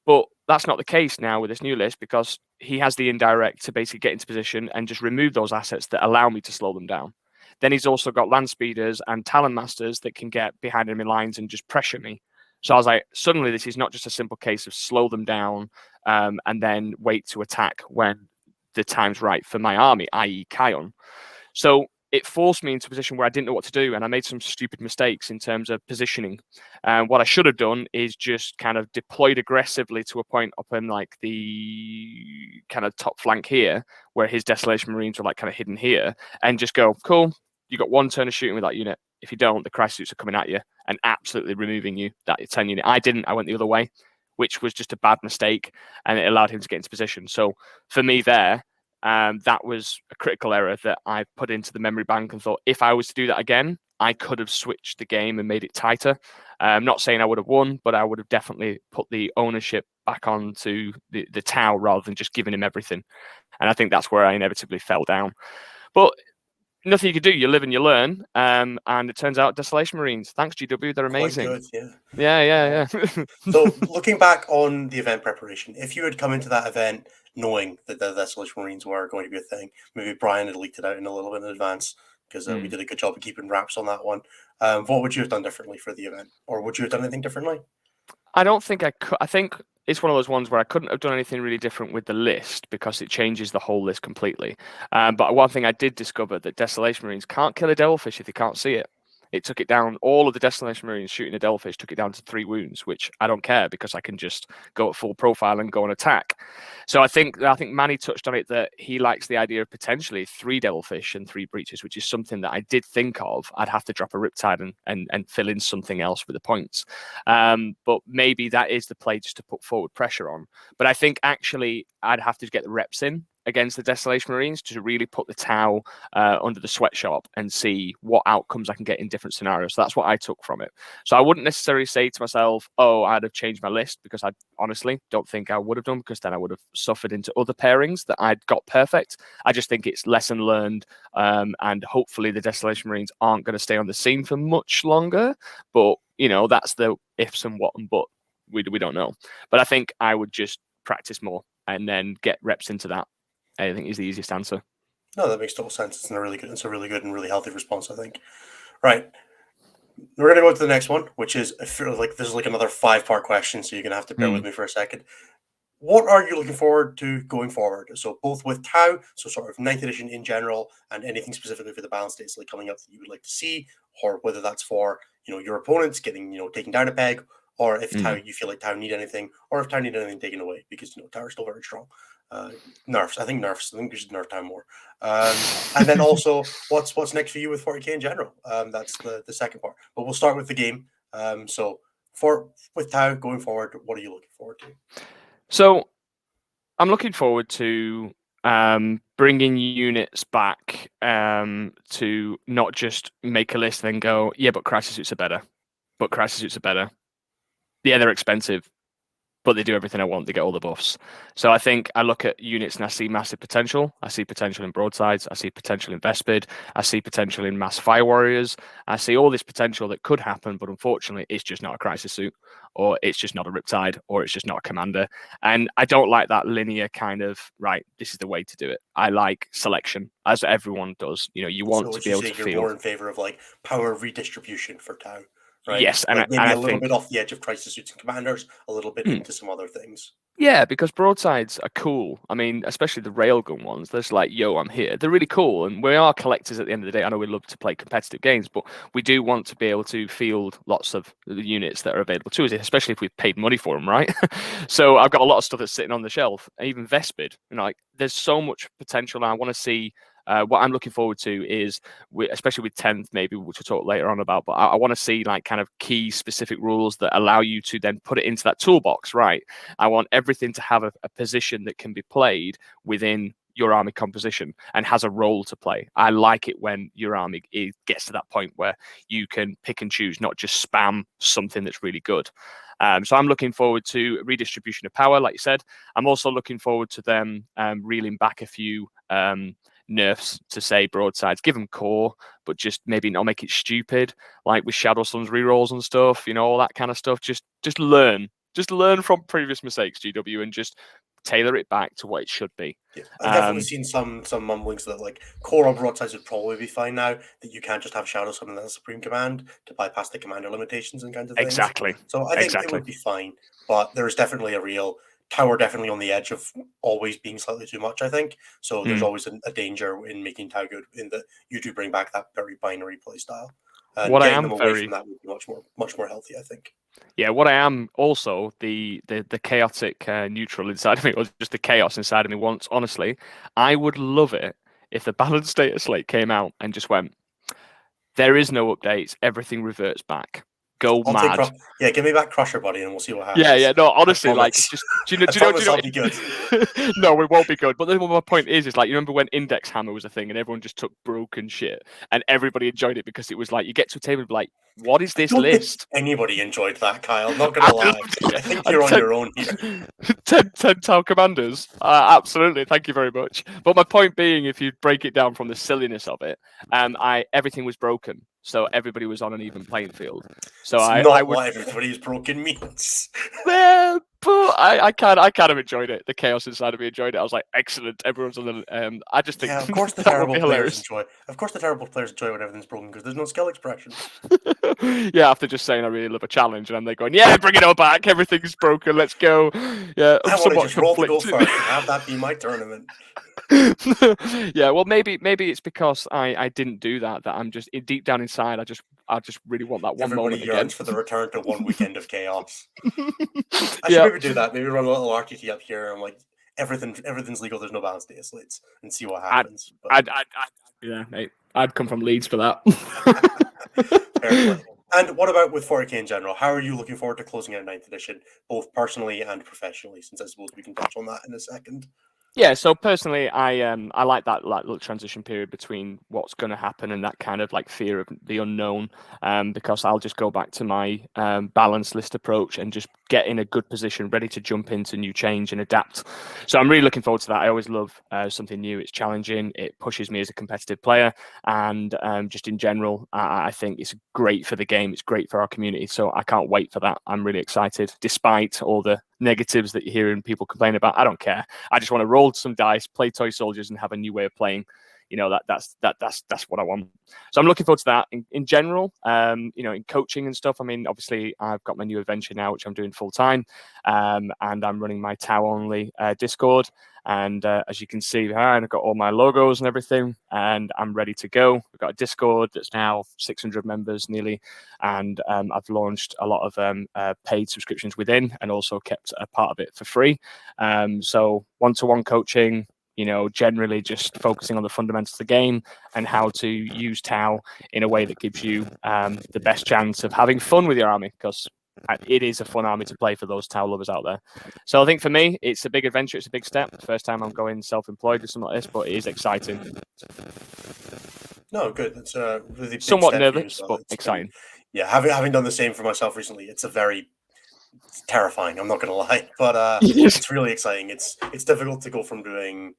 B: But that's not the case now with this new list because he has the indirect to basically get into position and just remove those assets that allow me to slow them down. Then he's also got land speeders and talon masters that can get behind enemy lines and just pressure me. So I was like, suddenly this is not just a simple case of slow them down and then wait to attack when the time's right for my army, i.e. Kion. So it forced me into a position where I didn't know what to do, and I made some stupid mistakes in terms of positioning. What I should have done is just kind of deployed aggressively to a point up in like the kind of top flank here, where his Desolation Marines were like kind of hidden here, and just go, cool, you got one turn of shooting with that unit. If you don't, the crisis suits are coming at you and absolutely removing you, that 10 unit. I didn't, I went the other way, which was just a bad mistake, and it allowed him to get into position. So for me there, that was a critical error that I put into the memory bank and thought if I was to do that again, I could have switched the game and made it tighter. I'm not saying I would have won, but I would have definitely put the ownership back onto the Tau rather than just giving him everything. And I think that's where I inevitably fell down. But nothing you could do. You live and you learn. And it turns out Desolation Marines, thanks GW, they're amazing.
A: Quite good,
B: yeah.
A: So looking back on the event preparation, if you had come into that event knowing that the Desolation Marines were going to be a thing, maybe Brian had leaked it out in a little bit in advance because we did a good job of keeping wraps on that one. What would you have done differently for the event? Or would you have done anything differently?
B: I don't think I could. I think it's one of those ones where I couldn't have done anything really different with the list because it changes the whole list completely. But one thing I did discover that Desolation Marines can't kill a Devilfish if they can't see it. It took it down. All of the Desolation Marines shooting a Devilfish took it down to 3 wounds, which I don't care because I can just go at full profile and go and attack. So I think Manny touched on it that he likes the idea of potentially 3 Devilfish and 3 breaches, which is something that I did think of. I'd have to drop a Riptide and fill in something else with the points. But maybe that is the play just to put forward pressure on. But I think actually I'd have to get the reps in against the Desolation Marines to really put the Tau under the sweatshop and see what outcomes I can get in different scenarios. So that's what I took from it. So I wouldn't necessarily say to myself, oh, I'd have changed my list, because I honestly don't think I would have done, because then I would have suffered into other pairings that I'd got perfect. I just think it's lesson learned, and hopefully the Desolation Marines aren't going to stay on the scene for much longer. But, that's the ifs and what and but. We don't know. But I think I would just practice more and then get reps into that. I think is the easiest answer.
A: No, that makes total sense. It's a really good and really healthy response, I think. Right. We're going to go to the next one, which is, I feel like this is like another 5-part question, so you're going to have to bear with me for a second. What are you looking forward to going forward? So both with Tau, so sort of 9th edition in general, and anything specifically for the balance dates like coming up that you would like to see, or whether that's for, your opponents getting, taken down a peg, or if Tau, you feel like Tau need anything, or if Tau need anything taken away, because Tau are still very strong. Nerfs. I think we should nerf Tau more. And then also, what's next for you with 40k in general? That's the second part. But we'll start with the game. So with Tau going forward, what are you looking forward to?
B: So I'm looking forward to bringing units back to not just make a list and then go, yeah, but crisis suits are better. But crisis suits are better. Yeah, they're expensive, but they do everything I want. They get all the buffs. So I think I look at units and I see massive potential. I see potential in broadsides. I see potential in Vespid. I see potential in mass fire warriors. I see all this potential that could happen, but unfortunately, it's just not a crisis suit, or it's just not a Riptide, or it's just not a commander. And I don't like that linear kind of, right, this is the way to do it. I like selection, as everyone does. You want to be able to
A: you're
B: field.
A: more in favor of like power redistribution for Tau. Right?
B: Yes, and
A: like maybe
B: I
A: a little
B: think
A: bit off the edge of crisis suits and commanders, a little bit into some other things.
B: yeah, because broadsides are cool. I mean, especially the railgun ones. They're just like, yo, I'm here. They're really cool. And we are collectors at the end of the day. I know we love to play competitive games, but we do want to be able to field lots of the units that are available to us, especially if we've paid money for them, right? So I've got a lot of stuff that's sitting on the shelf, even Vespid. Like, there's so much potential. And I want to see what I'm looking forward to is, especially with 10th, maybe, which we'll talk later on about, but I want to see like kind of key specific rules that allow you to then put it into that toolbox, right? I want everything to have a position that can be played within your army composition and has a role to play. I like it when your army gets to that point where you can pick and choose, not just spam something that's really good. So I'm looking forward to redistribution of power, like you said. I'm also looking forward to them reeling back a few nerfs to say broadsides, give them core, but just maybe not make it stupid, like with Shadow Sun's rerolls and stuff, all that kind of stuff. Just learn from previous mistakes, GW, and just tailor it back to what it should be.
A: Yeah, I've definitely seen some mumblings that like core or broadsides would probably be fine now, that you can't just have Shadow Summon as a Supreme Command to bypass the commander limitations and kinds of things.
B: Exactly.
A: So I think it would be fine, but there's definitely a real Tower definitely on the edge of always being slightly too much, I think. So there's always a danger in making Tau good in that you do bring back that very binary play style. And
B: what
A: getting
B: I am
A: them away from that would be much more healthy, I think.
B: Yeah, what I am also the chaotic neutral inside of me, or just the chaos inside of me wants, honestly, I would love it if the balanced data slate came out and just went, there is no updates, everything reverts back. Go mad.
A: Give me back Crusher, buddy, and we'll see what happens.
B: Yeah, no, honestly, like, just do you know?
A: I'll be good.
B: No, we won't be good. But then my point is like, you remember when Index Hammer was a thing and everyone just took broken shit and everybody enjoyed it because it was like you get to a table and be like, what is this list?
A: Anybody enjoyed that, Kyle? Not gonna lie. I think you're on your own here.
B: 10 Tau commanders. Absolutely, thank you very much. But my point being, if you break it down from the silliness of it, everything was broken. So everybody was on an even playing field. So
A: it's not what everybody's broken means.
B: Well, but I kind of enjoyed it. The chaos inside of me enjoyed it. I was like, excellent. Everyone's on the. I just think.
A: Yeah, of course the terrible players enjoy. Of course the terrible players enjoy when everything's broken because there's no skill expression.
B: Yeah, after just saying I really love a challenge, and then they're going, yeah, bring it all back. Everything's broken. Let's go. Yeah,
A: I want to just roll the go first and have that be my tournament.
B: Yeah, well, maybe it's because I didn't do that I'm just deep down inside. I just really want that one moment again.
A: Everybody yearns for the return to one weekend of chaos. I should maybe do that. Maybe run a little RTT up here and like everything's legal. There's no balance data slates and see what happens.
B: Yeah, mate, I'd come from Leeds for that.
A: Fair play. And what about with 40k in general? How are you looking forward to closing out 9th edition, both personally and professionally? Since I suppose we can touch on that in a second.
B: Yeah, so personally, I like that little transition period between what's going to happen and that kind of like fear of the unknown, because I'll just go back to my balanced list approach and just get in a good position, ready to jump into new change and adapt. So I'm really looking forward to that. I always love something new. It's challenging. It pushes me as a competitive player, and just in general, I think it's great for the game. It's great for our community. So I can't wait for that. I'm really excited, despite all the negatives that you're hearing people complain about. I don't care. I just want to roll some dice, play toy soldiers, and have a new way of playing. that's what I want. So I'm looking forward to that. In general, in coaching and stuff. I mean, obviously, I've got my new adventure now, which I'm doing full time, and I'm running my Tau only Discord. And as you can see, I've got all my logos and everything, and I'm ready to go. We've got a Discord that's now 600 members nearly, and I've launched a lot of paid subscriptions within, and also kept a part of it for free. So one-to-one coaching, generally just focusing on the fundamentals of the game and how to use Tau in a way that gives you the best chance of having fun with your army, because it is a fun army to play for those Tau lovers out there. So I think for me, it's a big adventure. It's a big step. First time I'm going self-employed with something like this, but it is exciting.
A: No, good. It's a really big
B: somewhat
A: step
B: nervous,
A: for you,
B: but exciting.
A: Having done the same for myself recently, it's terrifying. I'm not going to lie, but
B: Yes.
A: it's really exciting. It's difficult to go from doing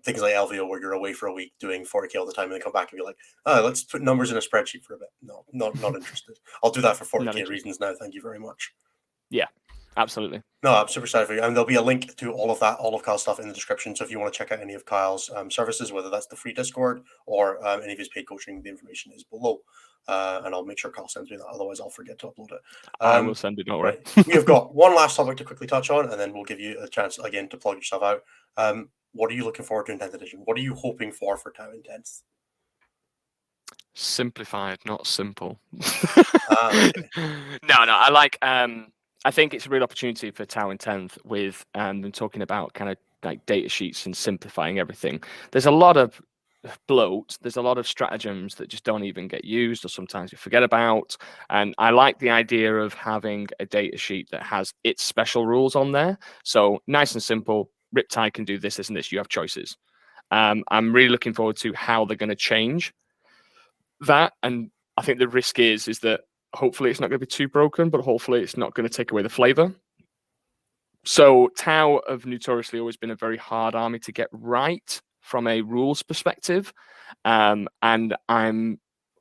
A: things like LVO where you're away for a week doing 40k all the time and then come back and be like, let's put numbers in a spreadsheet for a bit. No, not interested. I'll do that for 40k reasons now. Thank you very much.
B: Yeah, absolutely.
A: No, I'm super excited for you. And there'll be a link to all of Kyle's stuff in the description. So if you want to check out any of Kyle's services, whether that's the free Discord or any of his paid coaching, the information is below. And I'll make sure Kyle sends me that. Otherwise, I'll forget to upload it.
B: I will send it. Not right.
A: We have got one last topic to quickly touch on, and then we'll give you a chance again to plug yourself out. What are you looking forward to in 10th edition? What are you hoping for Tau in 10th?
B: Simplified, not simple.
A: Okay.
B: No, I like. I think it's a real opportunity for Tau in 10th with them talking about kind of like data sheets and simplifying everything. There's a lot of bloat. There's a lot of stratagems that just don't even get used, or sometimes you forget about. And I like the idea of having a data sheet that has its special rules on there. So nice and simple. Riptide can do this and this. You have choices. I'm really looking forward to how they're going to change that. And I think the risk is that hopefully it's not going to be too broken, but hopefully it's not going to take away the flavor. So Tau have notoriously always been a very hard army to get right from a rules perspective. And I'm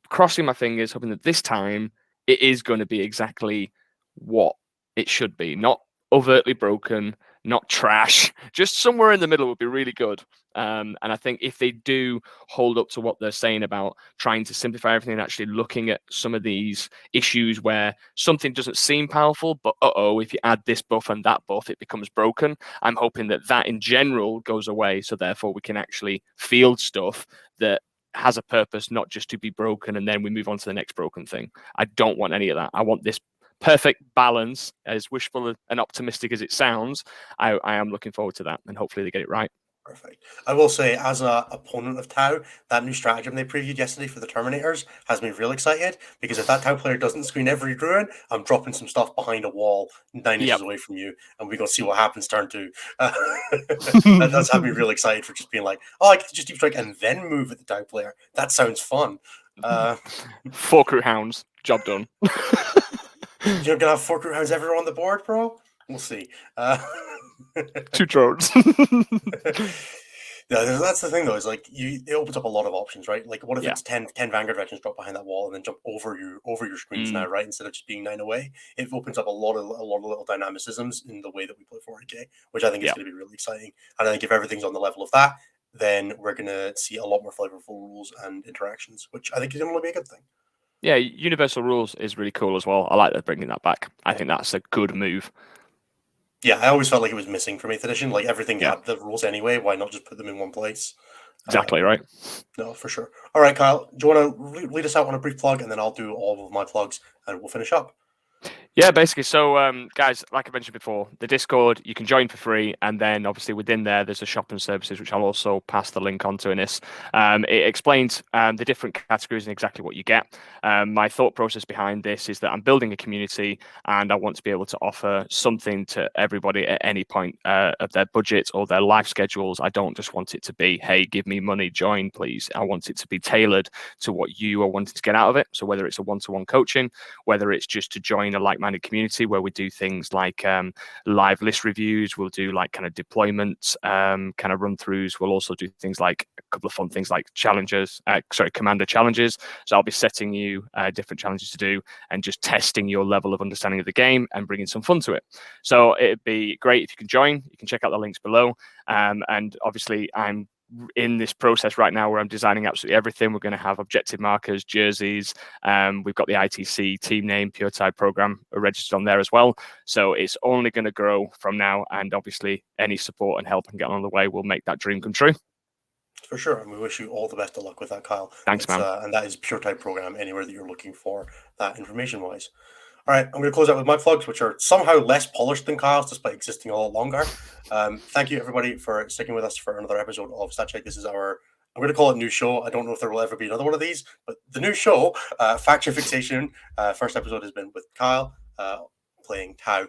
B: crossing my fingers, hoping that this time it is going to be exactly what it should be. Not overtly broken, not trash, just somewhere in the middle would be really good. And I think if they do hold up to what they're saying about trying to simplify everything and actually looking at some of these issues where something doesn't seem powerful, but if you add this buff and that buff, it becomes broken. I'm hoping that in general goes away. So therefore we can actually field stuff that has a purpose, not just to be broken and then we move on to the next broken thing. I don't want any of that. I want this perfect balance, as wishful and optimistic as it sounds. I am looking forward to that, and hopefully they get it right.
A: Perfect. I will say, as an opponent of Tau, that new stratagem they previewed yesterday for the Terminators has me real excited, because if that Tau player doesn't screen every druid, I'm dropping some stuff behind a wall 9 inches away from you, and we're going to see what happens turn 2. That does have me real excited for just being like, I can just deep strike and then move at the Tau player. That sounds fun.
B: 4 crew hounds, job done.
A: You're going to have 4 crew hounds everywhere on the board, bro? We'll see.
B: 2 drones.
A: Yeah, that's the thing though, is like it opens up a lot of options, right? Like what if it's 10 Vanguard veterans drop behind that wall and then jump over your screens now, right? Instead of just being 9 away. It opens up a lot of little dynamicisms in the way that we play 40k, which I think is going to be really exciting. And I think if everything's on the level of that, then we're going to see a lot more flavorful rules and interactions, which I think is going to be a good thing.
B: Yeah, universal rules is really cool as well. I like that bringing that back. I think that's a good move.
A: Yeah, I always felt like it was missing from 8th edition. Like everything had the rules anyway. Why not just put them in one place?
B: Exactly right.
A: No, for sure. All right, Kyle, do you want to lead us out on a brief plug, and then I'll do all of my plugs, and we'll finish up.
B: Yeah, basically. So, guys, like I mentioned before, the Discord, you can join for free. And then obviously within there, there's a shop and services, which I'll also pass the link onto in this. It explains the different categories and exactly what you get. My thought process behind this is that I'm building a community and I want to be able to offer something to everybody at any point of their budget or their life schedules. I don't just want it to be, hey, give me money, join, please. I want it to be tailored to what you are wanting to get out of it. So whether it's a one-to-one coaching, whether it's just to join a like-minded community where we do things like live list reviews, we'll do like kind of deployment kind of run-throughs. We'll also do things like a couple of fun things like commander challenges. So I'll be setting you different challenges to do and just testing your level of understanding of the game and bringing some fun to it. So it'd be great if you can join. You can check out the links below. And obviously I'm in this process right now where I'm designing absolutely everything. We're going to have objective markers, jerseys. We've got the ITC team name, Puretide program registered on there as well. So it's only going to grow from now. And obviously, any support and help and get on the way will make that dream come true.
A: For sure, and we wish you all the best of luck with that, Kyle.
B: Thanks, man.
A: And that is Puretide program anywhere that you're looking for that information-wise. All right, I'm going to close out with my plugs, which are somehow less polished than Kyle's, despite existing a lot longer. Thank you, everybody, for sticking with us for another episode of StatCheck. This is our, I'm going to call it new show. I don't know if there will ever be another one of these, but the new show, Faction Fixation. First episode has been with Kyle playing Tau.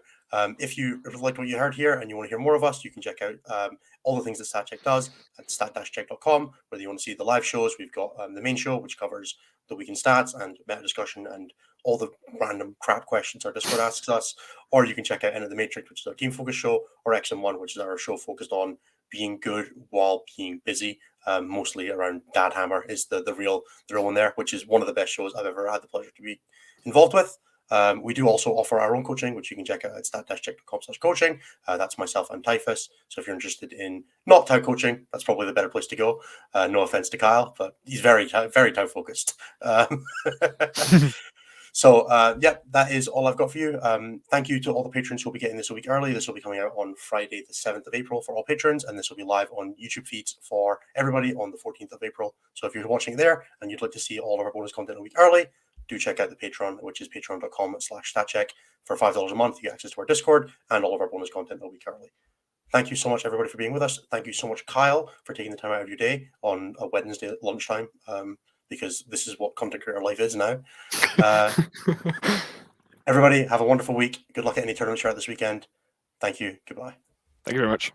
A: If you liked what you heard here and you want to hear more of us, you can check out all the things that StatCheck does at stat-check.com. Whether you want to see the live shows, we've got the main show, which covers the week in stats and meta discussion and all the random crap questions our Discord asks us, or you can check out Enter the Matrix, which is our team focus show, or XM1, which is our show focused on being good while being busy. Mostly around Dad Hammer is the real one there, which is one of the best shows I've ever had the pleasure to be involved with. We do also offer our own coaching, which you can check out at stat-check.com/coaching. That's myself and Typhus. So if you're interested in not Tau coaching, that's probably the better place to go. No offense to Kyle, but he's very Tau focused. So, yeah, that is all I've got for you. Thank you to all the patrons who will be getting this a week early. This will be coming out on Friday, the 7th of April for all patrons, and this will be live on YouTube feeds for everybody on the 14th of April. So if you're watching there and you'd like to see all of our bonus content a week early, do check out the Patreon, which is patreon.com/statcheck. For $5 a month, you get access to our Discord and all of our bonus content a week early. Thank you so much, everybody, for being with us. Thank you so much, Kyle, for taking the time out of your day on a Wednesday at lunchtime. Because this is what content creator life is now. Everybody, have a wonderful week. Good luck at any tournaments you're at this weekend. Thank you. Goodbye.
B: Thank you very much.